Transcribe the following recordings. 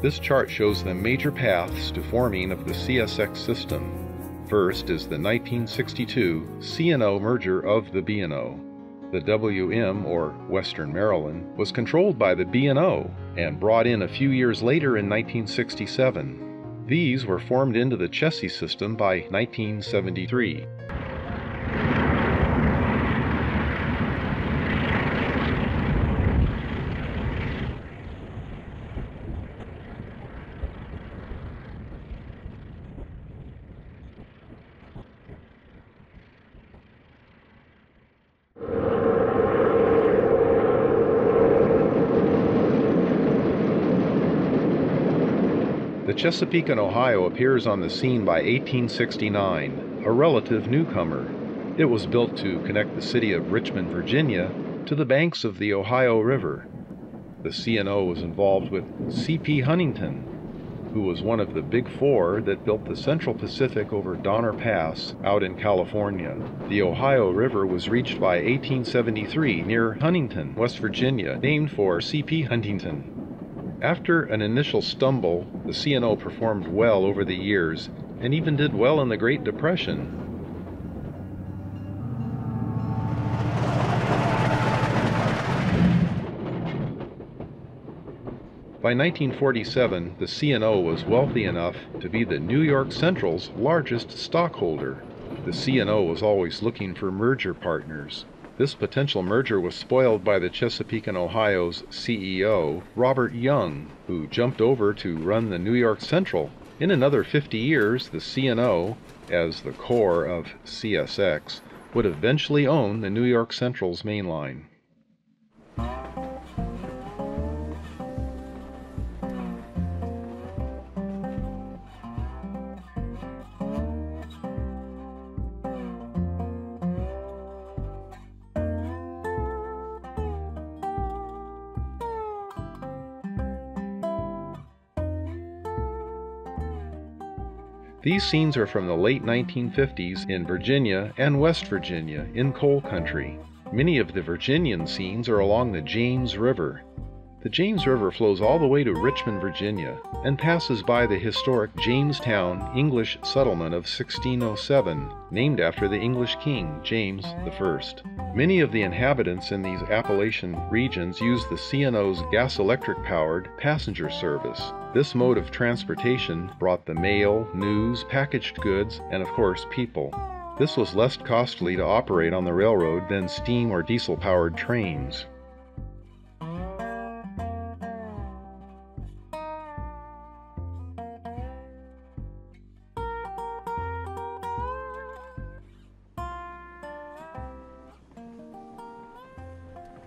This chart shows the major paths to forming of the CSX system. First is the 1962 C&O merger of the B&O. The WM, or Western Maryland, was controlled by the B&O and brought in a few years later in 1967. These were formed into the Chessie system by 1973. The Chesapeake and Ohio appears on the scene by 1869, a relative newcomer. It was built to connect the city of Richmond, Virginia, to the banks of the Ohio River. The C&O was involved with C.P. Huntington, who was one of the Big Four that built the Central Pacific over Donner Pass out in California. The Ohio River was reached by 1873 near Huntington, West Virginia, named for C.P. Huntington. After an initial stumble, the C&O performed well over the years, and even did well in the Great Depression. By 1947, the C&O was wealthy enough to be the New York Central's largest stockholder. The C&O was always looking for merger partners. This potential merger was spoiled by the Chesapeake and Ohio's CEO, Robert Young, who jumped over to run the New York Central. In another 50 years, the C&O, as the core of CSX, would eventually own the New York Central's main line. These scenes are from the late 1950s in Virginia and West Virginia in coal country. Many of the Virginian scenes are along the James River. The James River flows all the way to Richmond, Virginia, and passes by the historic Jamestown English settlement of 1607, named after the English king, James I. Many of the inhabitants in these Appalachian regions use the C&O's gas-electric-powered passenger service. This mode of transportation brought the mail, news, packaged goods, and of course people. This was less costly to operate on the railroad than steam or diesel-powered trains.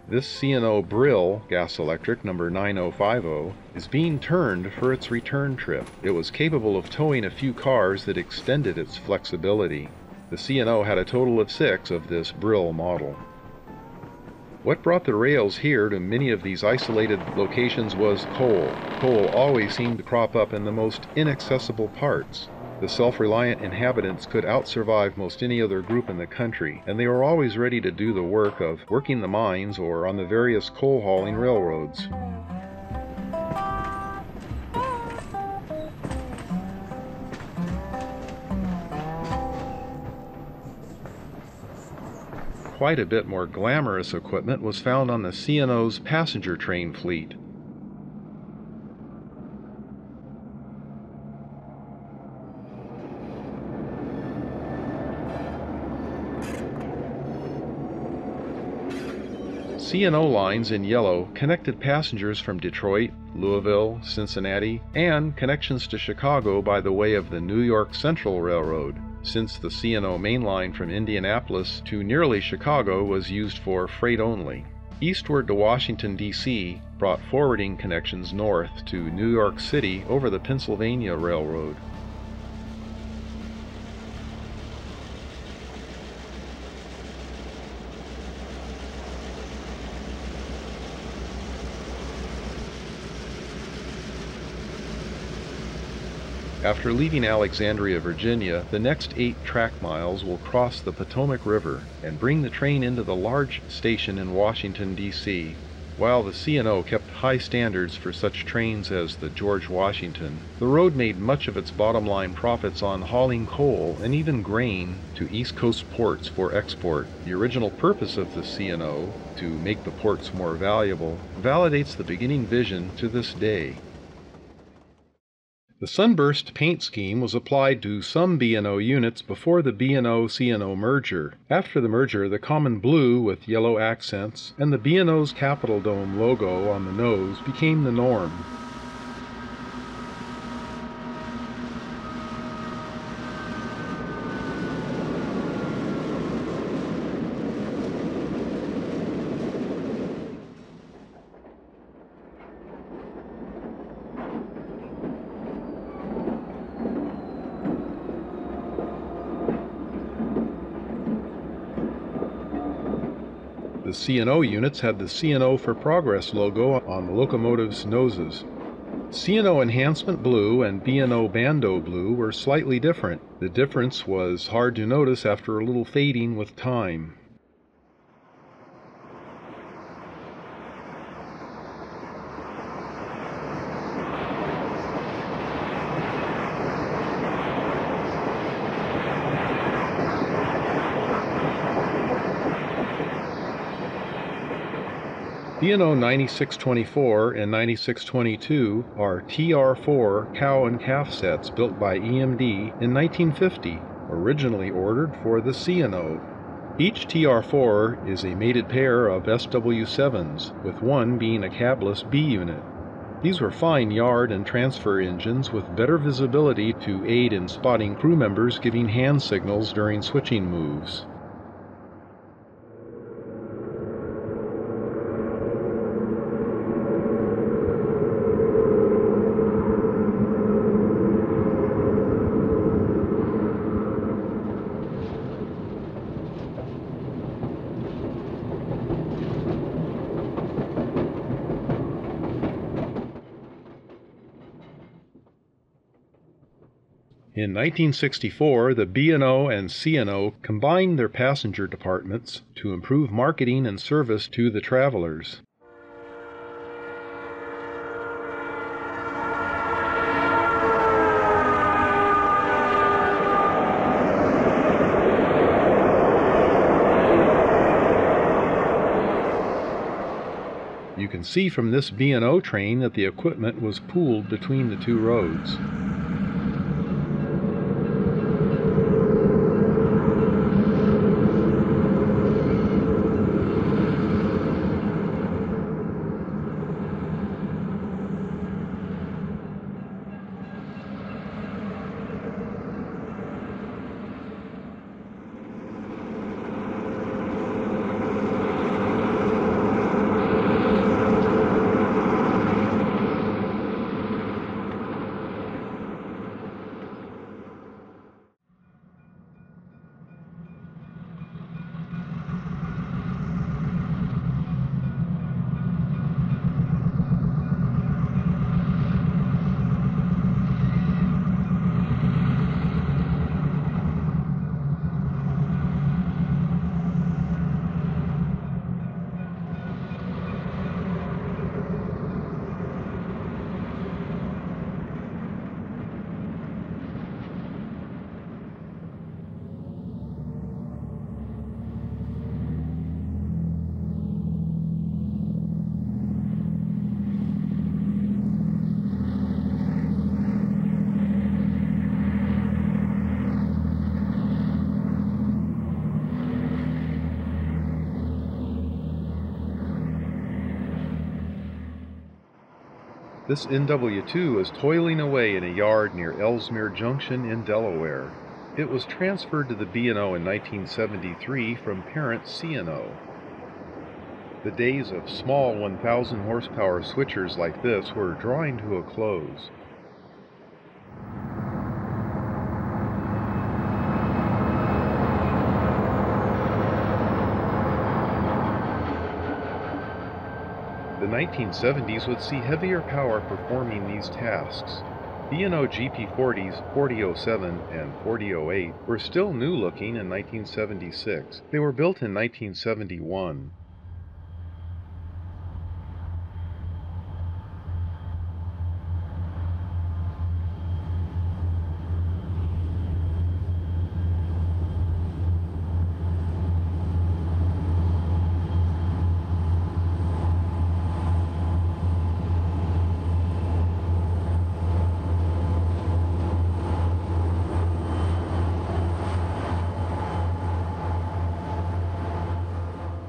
This C&O Brill gas-electric number 9050 is being turned for its return trip. It was capable of towing a few cars that extended its flexibility. The C&O had a total of 6 of this Brill model. What brought the rails here to many of these isolated locations was coal. Coal always seemed to crop up in the most inaccessible parts. The self-reliant inhabitants could outsurvive most any other group in the country, and they were always ready to do the work of working the mines or on the various coal-hauling railroads. Quite a bit more glamorous equipment was found on the C&O's passenger train fleet. C&O lines in yellow connected passengers from Detroit, Louisville, Cincinnati, and connections to Chicago by the way of the New York Central Railroad, since the C&O main line from Indianapolis to nearly Chicago was used for freight only. Eastward to Washington, D.C. brought forwarding connections north to New York City over the Pennsylvania Railroad. After leaving Alexandria, Virginia, the next 8 track miles will cross the Potomac River and bring the train into the large station in Washington, D.C. While the C&O kept high standards for such trains as the George Washington, the road made much of its bottom line profits on hauling coal and even grain to East Coast ports for export. The original purpose of the C&O, to make the ports more valuable, validates the beginning vision to this day. The sunburst paint scheme was applied to some B&O units before the B&O C&O merger. After the merger, the common blue with yellow accents and the B&O's Capitol Dome logo on the nose became the norm. The C&O units had the C&O for Progress logo on the locomotive's noses. C&O Enhancement Blue and B&O Bando Blue were slightly different. The difference was hard to notice after a little fading with time. B&O 9624 and 9622 are TR4 cow and calf sets built by EMD in 1950, originally ordered for the C&O. Each TR4 is a mated pair of SW7s, with one being a cabless B unit. These were fine yard and transfer engines with better visibility to aid in spotting crew members giving hand signals during switching moves. In 1964, the B&O and C&O combined their passenger departments to improve marketing and service to the travelers. You can see from this B&O train that the equipment was pooled between the two roads. This NW2 is toiling away in a yard near Ellesmere Junction in Delaware. It was transferred to the B&O in 1973 from parent C&O. The days of small 1,000 horsepower switchers like this were drawing to a close. The 1970s would see heavier power performing these tasks. B&O GP40s 4007 and 4008 were still new looking in 1976. They were built in 1971.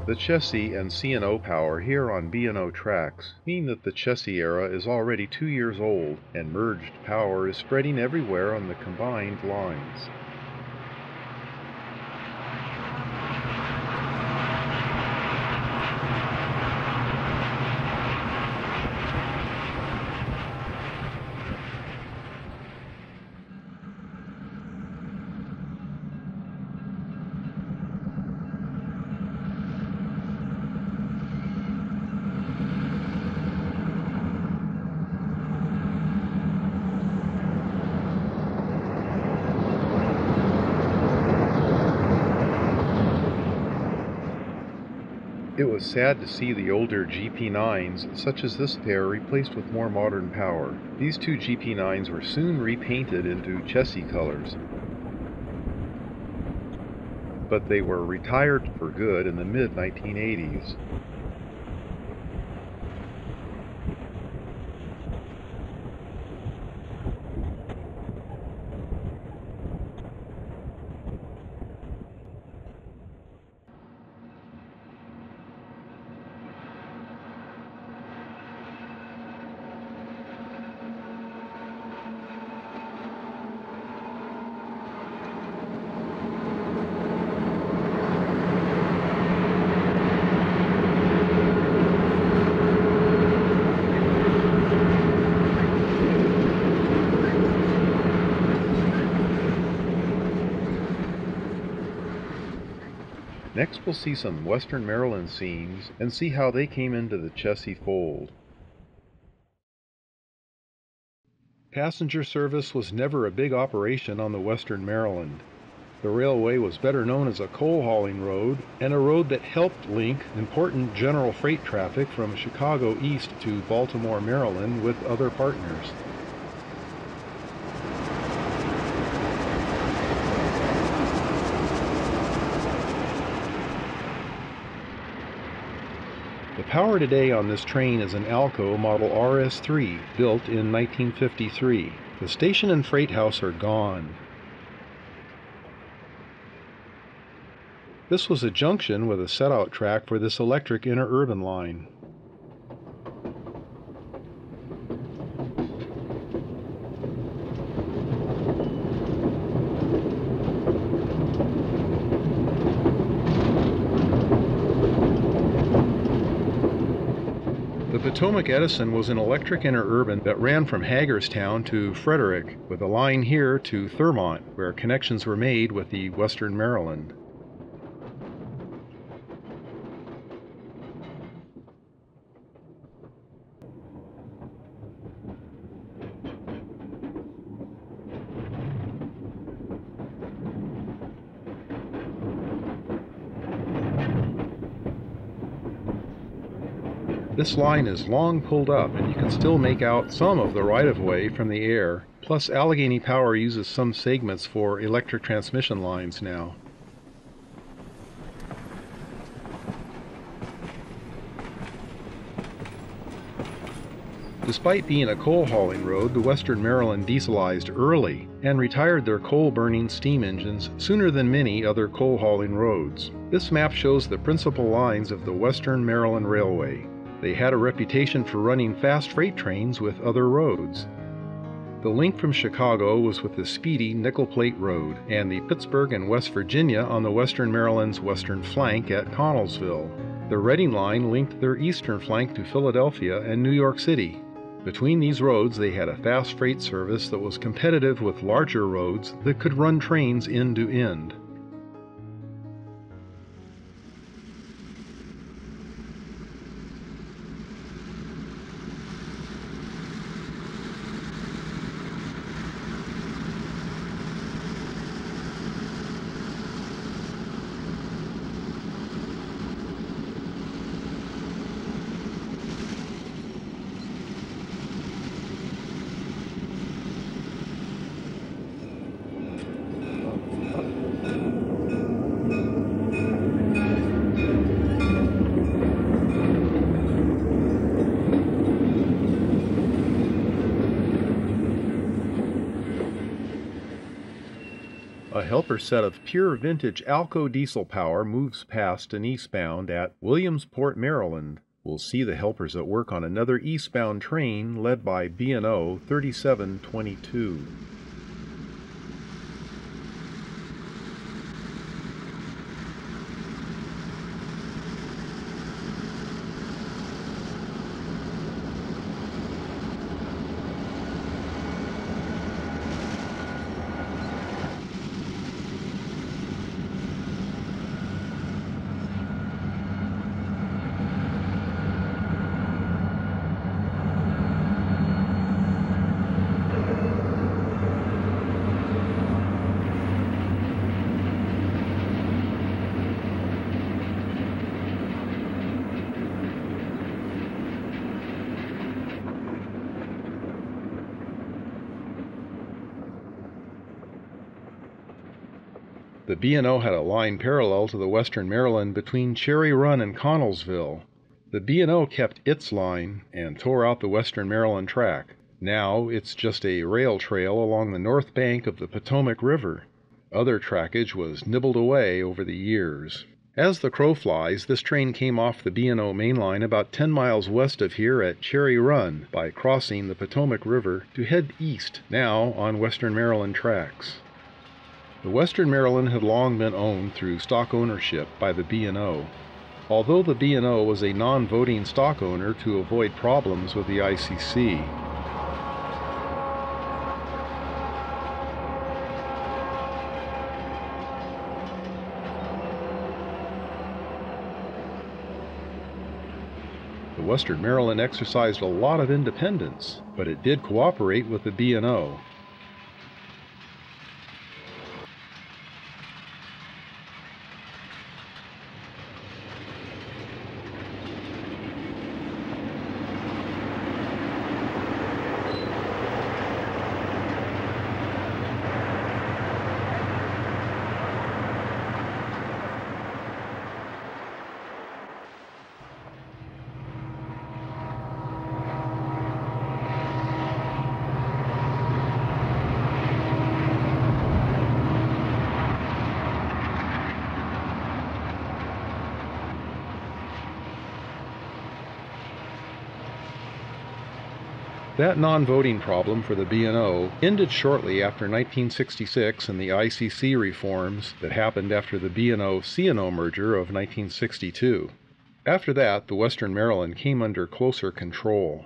The Chessie and C&O power here on B&O tracks mean that the Chessie era is already 2 years old, and merged power is spreading everywhere on the combined lines. It was sad to see the older GP9s, such as this pair, replaced with more modern power. These two GP9s were soon repainted into Chessie colors, but they were retired for good in the mid-1980s. Next we'll see some Western Maryland scenes and see how they came into the Chessie fold. Passenger service was never a big operation on the Western Maryland. The railway was better known as a coal hauling road, and a road that helped link important general freight traffic from Chicago east to Baltimore, Maryland with other partners. The power today on this train is an Alco Model RS3, built in 1953. The station and freight house are gone. This was a junction with a set-out track for this electric interurban line. The Potomac Edison was an electric interurban that ran from Hagerstown to Frederick, with a line here to Thurmont, where connections were made with the Western Maryland. This line is long pulled up, and you can still make out some of the right-of-way from the air, plus Allegheny Power uses some segments for electric transmission lines now. Despite being a coal hauling road, the Western Maryland dieselized early and retired their coal-burning steam engines sooner than many other coal hauling roads. This map shows the principal lines of the Western Maryland Railway. They had a reputation for running fast freight trains with other roads. The link from Chicago was with the speedy Nickel Plate Road and the Pittsburgh and West Virginia on the Western Maryland's western flank at Connellsville. The Reading Line linked their eastern flank to Philadelphia and New York City. Between these roads they had a fast freight service that was competitive with larger roads that could run trains end to end. A helper set of pure vintage Alco diesel power moves past and eastbound at Williamsport, Maryland. We'll see the helpers at work on another eastbound train led by B&O 3722. The B&O had a line parallel to the Western Maryland between Cherry Run and Connellsville. The B&O kept its line and tore out the Western Maryland track. Now it's just a rail trail along the north bank of the Potomac River. Other trackage was nibbled away over the years. As the crow flies, this train came off the B&O main line about 10 miles west of here at Cherry Run by crossing the Potomac River to head east, now on Western Maryland tracks. The Western Maryland had long been owned through stock ownership by the B&O. Although the B&O was a non-voting stock owner to avoid problems with the ICC. The Western Maryland exercised a lot of independence, but it did cooperate with the B&O. That non-voting problem for the B&O ended shortly after 1966 and the ICC reforms that happened after the B&O-C&O merger of 1962. After that, the Western Maryland came under closer control.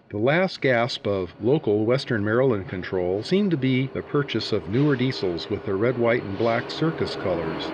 The last gasp of local Western Maryland control seemed to be the purchase of newer diesels with their red, white, and black circus colors.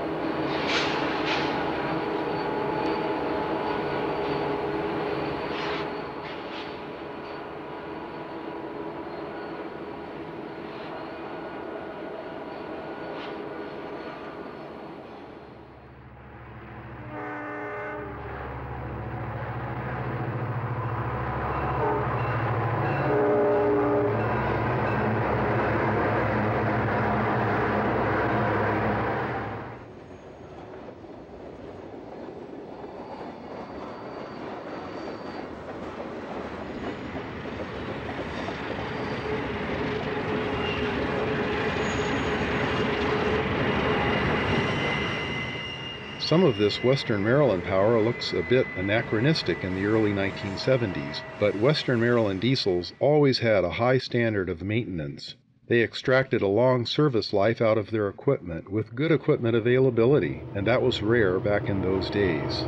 Some of this Western Maryland power looks a bit anachronistic in the early 1970s, but Western Maryland diesels always had a high standard of maintenance. They extracted a long service life out of their equipment with good equipment availability, and that was rare back in those days.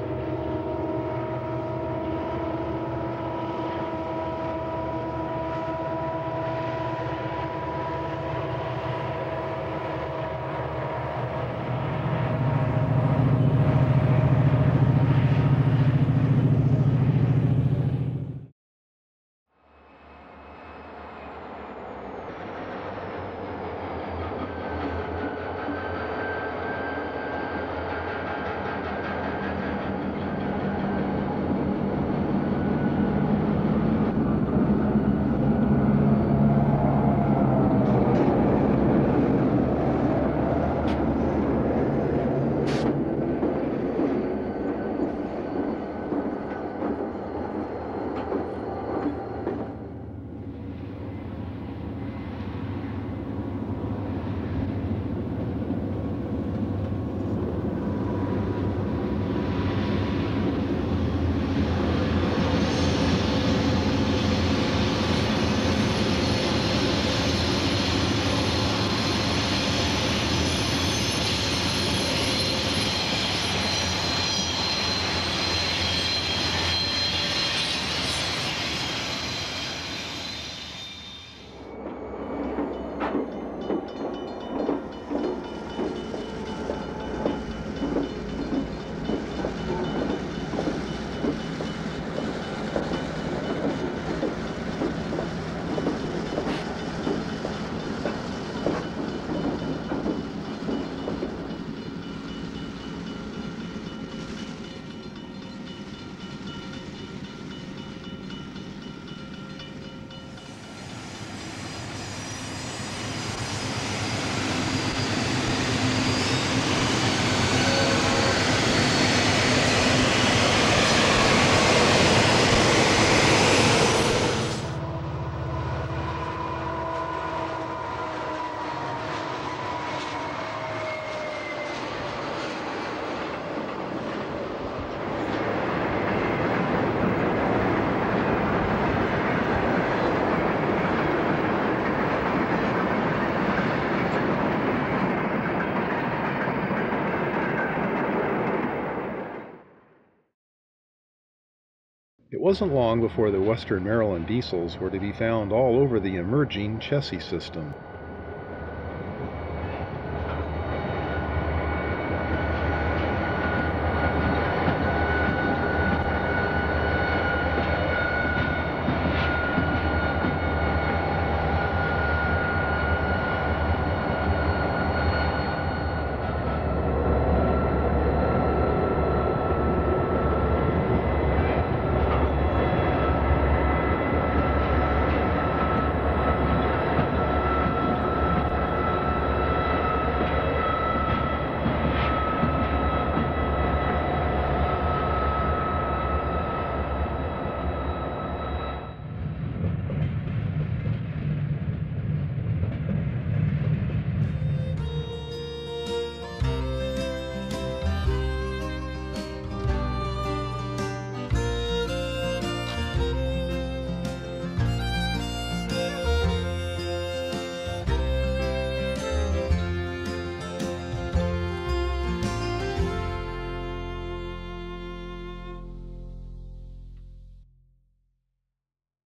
It wasn't long before the Western Maryland diesels were to be found all over the emerging Chessie system.